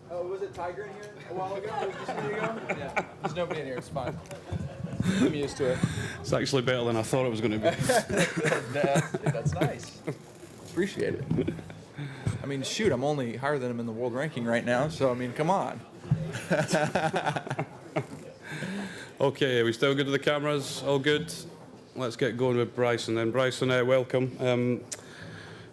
Oh, was it Tiger in here a while ago? Was it just a minute ago? Yeah. There's nobody in here. It's fine. I'm used to it. It's actually better than I thought it was going to be. That's nice. Appreciate it. I mean, shoot, I'm only higher than him in the world ranking right now, so, I mean, come on. Okay, are we still good to the cameras? All good? Let's get going with Bryson then. Bryson, welcome.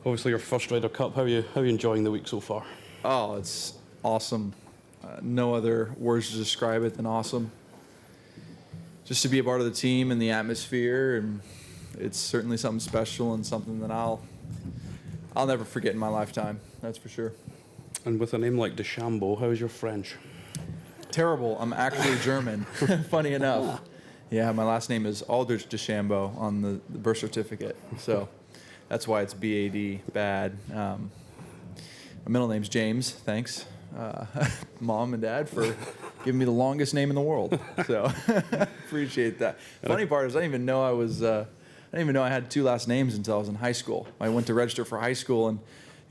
Obviously, your first Ryder Cup. How are you enjoying the week so far? Oh, it's awesome. No other words to describe it than awesome. Just to be a part of the team and the atmosphere, and it's certainly something special and something that I'll never forget in my lifetime. That's for sure. And with a name like De Chambeau, how is your French? Terrible. I'm actually German. Funny enough. Yeah, my last name is Aldrich De Chambeau on the birth certificate, so that's why it's B-A-D, bad. My middle name's James. Thanks, Mom and Dad, for giving me the longest name in the world. So appreciate that. Funny part is I didn't even know I had two last names until I was in high school. I went to register for high school and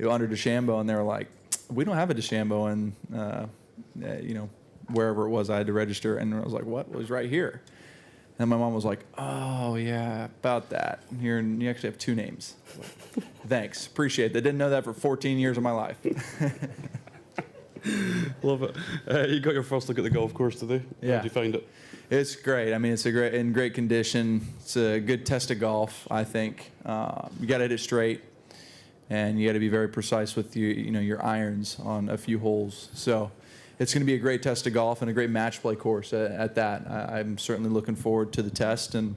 under De Chambeau, and they were like, "We don't have a De Chambeau," and wherever it was, I had to register, and I was like, "What?" Well, it was right here. And my mom was like, "Oh yeah, about that. Here, you actually have two names." Thanks, appreciate it. I didn't know that for 14 years of my life. Love it. You got your first look at the golf course today. Yeah. How did you find it? It's great. I mean, it's in great condition. It's a good test of golf, I think. You got to hit it straight, and you got to be very precise with your irons on a few holes. So it's going to be a great test of golf and a great match play course at that. I'm certainly looking forward to the test, and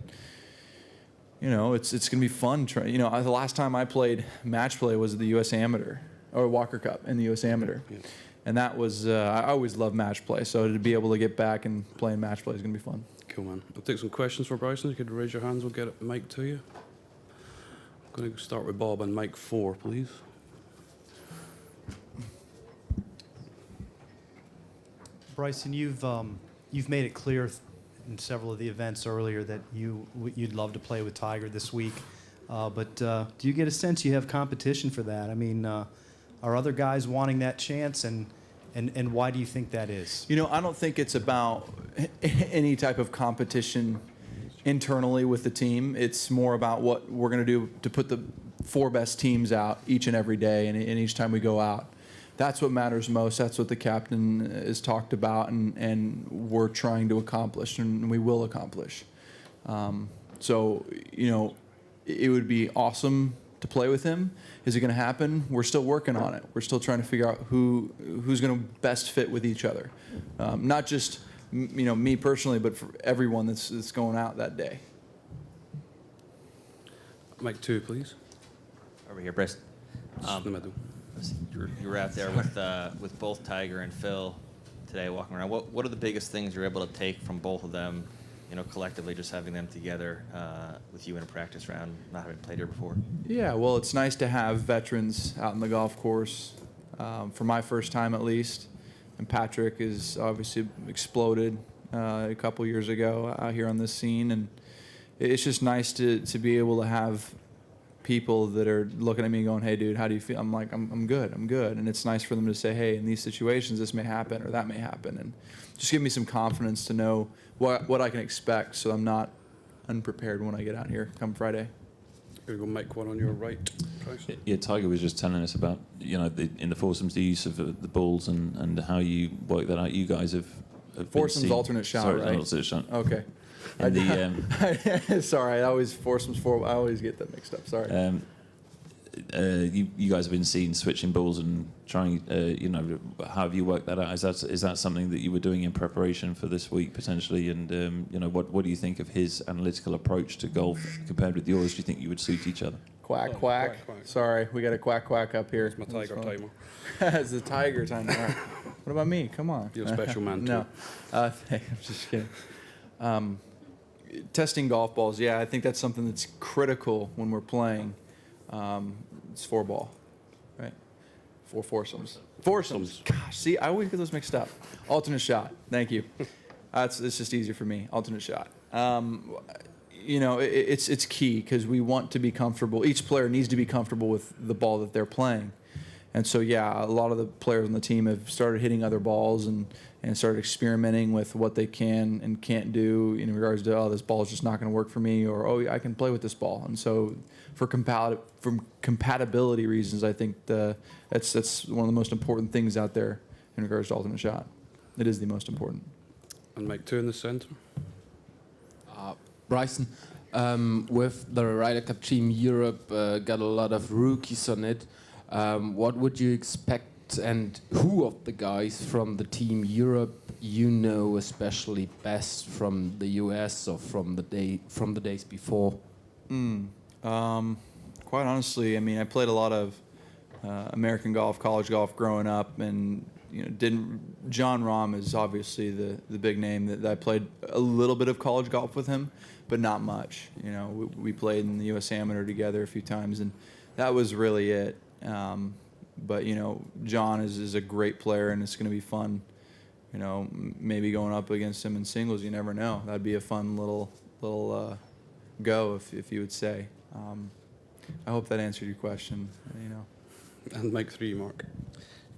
it's going to be fun. The last time I played match play was at the U.S. Amateur or Walker Cup in the U.S. Amateur. Yeah. And that was, I always love match play, so to be able to get back and play in match play is going to be fun. Cool, man. I'll take some questions for Bryson. You could raise your hands, we'll get a mic to you. I'm going to start with Bob on mic 4, please. Bryson, you've made it clear in several of the events earlier that you'd love to play with Tiger this week, but do you get a sense you have competition for that? I mean, are other guys wanting that chance, and why do you think that is? I don't think it's about any type of competition internally with the team. It's more about what we're going to do to put the 4 best teams out each and every day, and each time we go out. That's what matters most. That's what the captain has talked about, and we're trying to accomplish, and we will accomplish. So, it would be awesome to play with him. Is it going to happen? We're still working on it. We're still trying to figure out who's going to best fit with each other. Not just me personally, but for everyone that's going out that day. Mic 2, please. Over here, Bryce. In the middle. You were out there with both Tiger and Phil today, walking around. What are the biggest things you're able to take from both of them? Collectively, just having them together with you in a practice round, not having played here before. Yeah, well, it's nice to have veterans out in the golf course for my first time at least. And Patrick is obviously exploded a couple years ago out here on this scene, and it's just nice to be able to have people that are looking at me going, "Hey, dude, how do you feel?" I'm like, I'm good, and it's nice for them to say, "Hey, in these situations, this may happen or that may happen," and just give me some confidence to know what I can expect, so I'm not unprepared when I get out here come Friday. Going to go mic 1 on your right. Yeah, Tiger was just telling us about in the foursomes the use of the balls and how you work that out. You guys have foursomes alternate shot, sorry, right? Alternate shot. Okay. And sorry, I always foursomes four. I always get that mixed up. Sorry. You guys have been seen switching balls and trying. How have you worked that out? Is that something that you were doing in preparation for this week potentially? And what do you think of his analytical approach to golf compared with yours? Do you think you would suit each other? Quack, quack. Sorry, we got a quack, quack up here. It's my Tiger timer. It's the Tiger timer. All right. What about me? Come on. You're a special man, too. No. I'm just kidding. Testing golf balls, yeah, I think that's something that's critical when we're playing. It's 4-ball, right? 4 foursomes. Foursomes. Gosh, see, I always get those mixed up. Alternate shot. Thank you. It's just easier for me. Alternate shot. It's key because we want to be comfortable. Each player needs to be comfortable with the ball that they're playing. And so, yeah, a lot of the players on the team have started hitting other balls and started experimenting with what they can and can't do in regards to, oh, this ball is just not going to work for me, or, oh, I can play with this ball. And so for compatibility reasons, I think that's one of the most important things out there in regards to alternate shot. It is the most important. And Mike 2 in the centre. Bryson, with the Ryder Cup Team Europe, got a lot of rookies on it. What would you expect, and who of the guys from the Team Europe you know especially best from the US or from the days before? Quite honestly, I mean, I played a lot of American golf, college golf growing up, and John Rahm is obviously the big name that I played a little bit of college golf with him, but not much. We played in the U.S. Amateur together a few times, and that was really it. But John is a great player, and it's going to be fun. Maybe going up against him in singles, you never know. That'd be a fun little go, if you would say. I hope that answered your question. And Mike 3, Mark.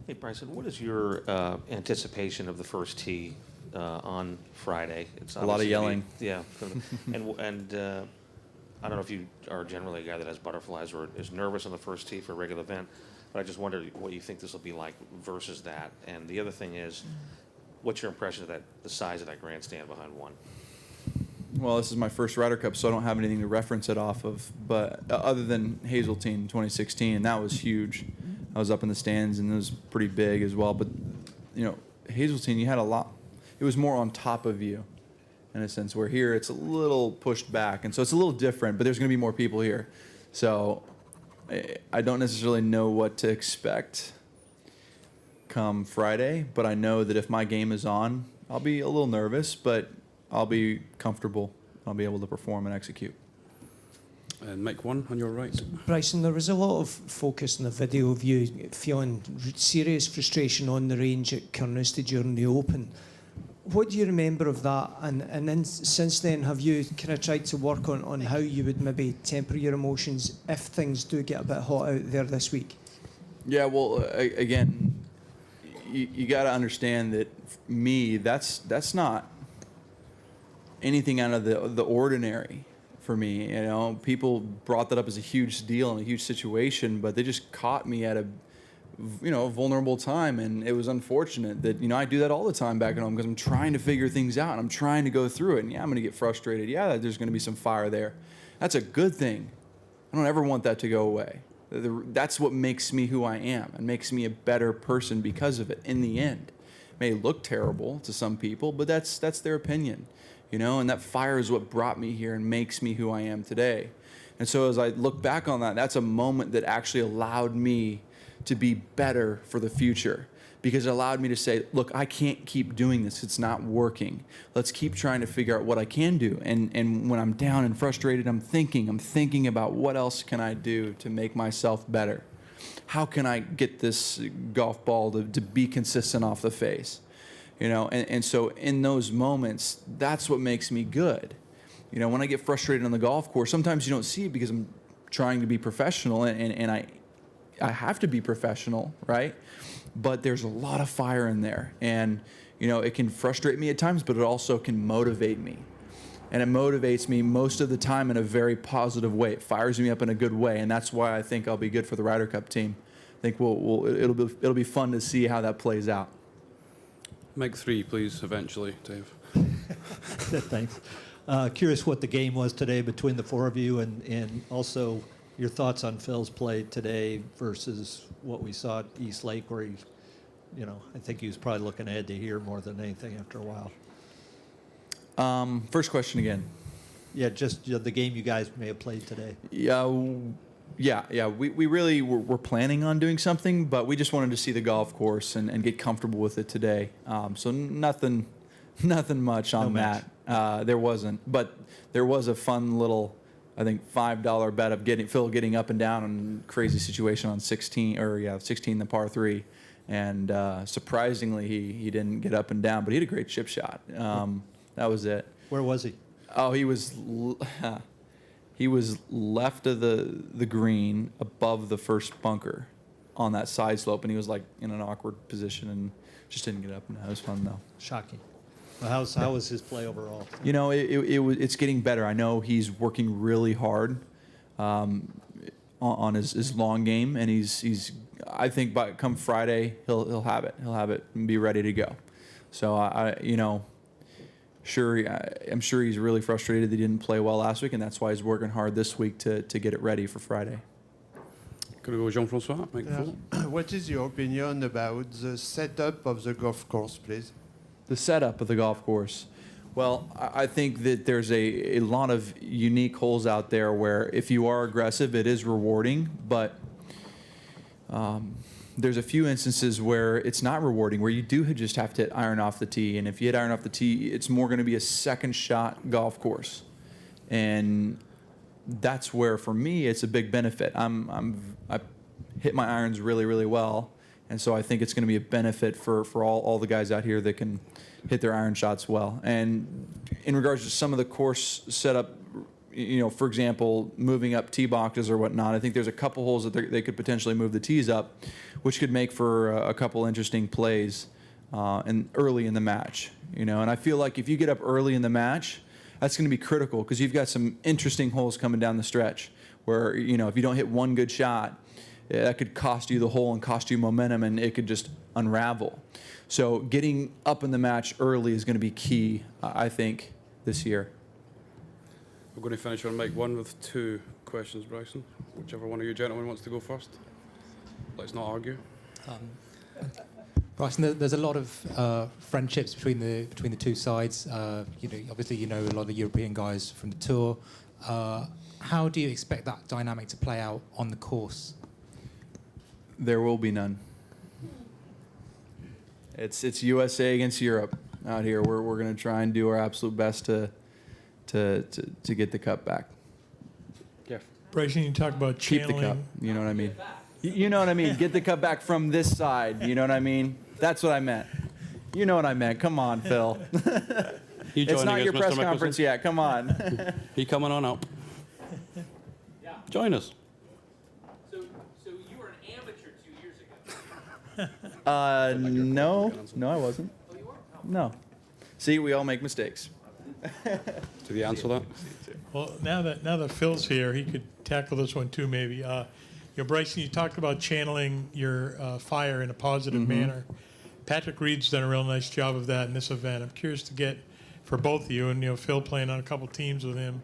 Hey, Bryson, what is your anticipation of the first tee on Friday? It's a lot of obviously yelling. Yeah. And I don't know if you are generally a guy that has butterflies or is nervous on the first tee for a regular event, but I just wonder what you think this will be like versus that. And the other thing is, what's your impression of the size of that grandstand behind one? Well, this is my first Ryder Cup, so I don't have anything to reference it off of. But other than Hazeltine 2016, and that was huge. I was up in the stands, and it was pretty big as well. But Hazeltine, you had a lot. It was more on top of you, in a sense. Where here, it's a little pushed back, and so it's a little different. But there's going to be more people here, so I don't necessarily know what to expect come Friday. But I know that if my game is on, I'll be a little nervous, but I'll be comfortable. I'll be able to perform and execute. And Mike 1 on your right. Bryson, there was a lot of focus in the video of you feeling serious frustration on the range at Carnoustie during the Open. What do you remember of that? And then since then, have you kind of tried to work on how you would maybe temper your emotions if things do get a bit hot out there this week? Yeah, well, again, you got to understand that me, that's not anything out of the ordinary for me. People brought that up as a huge deal and a huge situation, but they just caught me at a vulnerable time, and it was unfortunate that I do that all the time back at home because I'm trying to figure things out and I'm trying to go through it. And yeah, I'm going to get frustrated. Yeah, there's going to be some fire there. That's a good thing. I don't ever want that to go away. That's what makes me who I am and makes me a better person because of it. In the end, it may look terrible to some people, but that's their opinion. And that fire is what brought me here and makes me who I am today. And so as I look back on that, that's a moment that actually allowed me to be better for the future, because it allowed me to say, look, I can't keep doing this. It's not working. Let's keep trying to figure out what I can do. And when I'm down and frustrated, I'm thinking about what else can I do to make myself better? How can I get this golf ball to be consistent off the face? And so in those moments, that's what makes me good. When I get frustrated on the golf course, sometimes you don't see it because I'm trying to be professional, and I have to be professional, right? But there's a lot of fire in there, and it can frustrate me at times, but it also can motivate me. And it motivates me most of the time in a very positive way. It fires me up in a good way, and that's why I think I'll be good for the Ryder Cup team. I think it'll be fun to see how that plays out. Mike 3, please, eventually, Dave. Thanks. Curious what the game was today between the four of you, and also your thoughts on Phil's play today versus what we saw at East Lake, where I think he was probably looking ahead to here more than anything after a while. First question again. Yeah, just the game you guys may have played today. Yeah. We really were planning on doing something, but we just wanted to see the golf course and get comfortable with it today. So nothing much on that. There wasn't, but there was a fun little, I think, $5 bet of Phil getting up and down in a crazy situation on 16, the par 3. And surprisingly, he didn't get up and down, but he had a great chip shot. That was it. Where was he? Oh, he was left of the green above the first bunker on that side slope, and he was like in an awkward position and just didn't get up. No, it was fun though. Shocking. Well, how was his play overall? You know, it's getting better. I know he's working really hard on his long game, and he's I think by come Friday he'll have it. He'll have it and be ready to go. So I'm sure he's really frustrated that he didn't play well last week, and that's why he's working hard this week to get it ready for Friday. Could we go Jean-François? Microphone. What is your opinion about the setup of the golf course, please? The setup of the golf course. Well, I think that there's a lot of unique holes out there where if you are aggressive, it is rewarding, but there's a few instances where it's not rewarding, where you do just have to hit iron off the tee. And if you hit iron off the tee, it's more going to be a second shot golf course. And that's where, for me, it's a big benefit. I hit my irons really, really well. And so I think it's going to be a benefit for all the guys out here that can hit their iron shots well. And in regards to some of the course setup, you know, for example, moving up tee boxes or whatnot, I think there's a couple holes that they could potentially move the tees up, which could make for a couple interesting plays and early in the match. You know, and I feel like if you get up early in the match, that's going to be critical because you've got some interesting holes coming down the stretch where, you know, if you don't hit one good shot, that could cost you the hole and cost you momentum, and it could just unravel. So getting up in the match early is going to be key, I think, this year. We're going to finish on mic one with 2 questions, Bryson. Whichever one of you gentlemen wants to go first. Let's not argue. Bryson, there's a lot of friendships between the two sides. Obviously, you know a lot of the European guys from the tour. How do you expect that dynamic to play out on the course? There will be none. It's USA against Europe out here. We're going to try and do our absolute best to get the cup back. Jeff. Bryson, you talk about Keep the channeling. cup. You know what I mean? You know what I mean? Get the cup back from this side. You know what I mean? That's what I meant. You know what I meant. Come on, Phil. It's not your press conference yet. Come on. He coming on up. Yeah. Join us. So you were an amateur 2 years ago. No, I wasn't. Oh, you were? No. See, we all make mistakes. Did he answer that? Well, now that Phil's here, he could tackle this one too, maybe. Bryson, you talked about channeling your fire in a positive manner. Patrick Reed's done a real nice job of that in this event. I'm curious to get, for both of you, and Phil playing on a couple teams with him,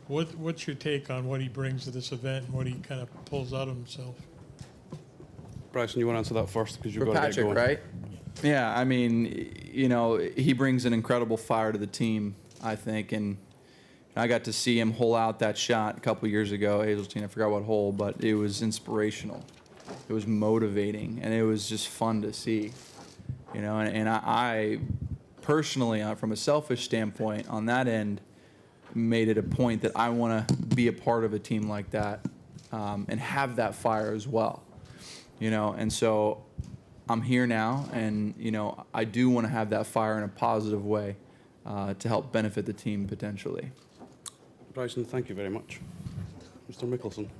what's your take on what he brings to this event and what he kind of pulls out of himself? Bryson, you want to answer that first because you've For got to get Patrick, going. right? Yeah, I mean, he brings an incredible fire to the team, I think, and I got to see him hole out that shot a couple years ago, Hazeltine. I forgot what hole, but it was inspirational. It was motivating, and it was just fun to see. And I personally, from a selfish standpoint, on that end, made it a point that I want to be a part of a team like that and have that fire as well. And so I'm here now, and I do want to have that fire in a positive way to help benefit the team potentially. Bryson, thank you very much. Mr. Mickelson.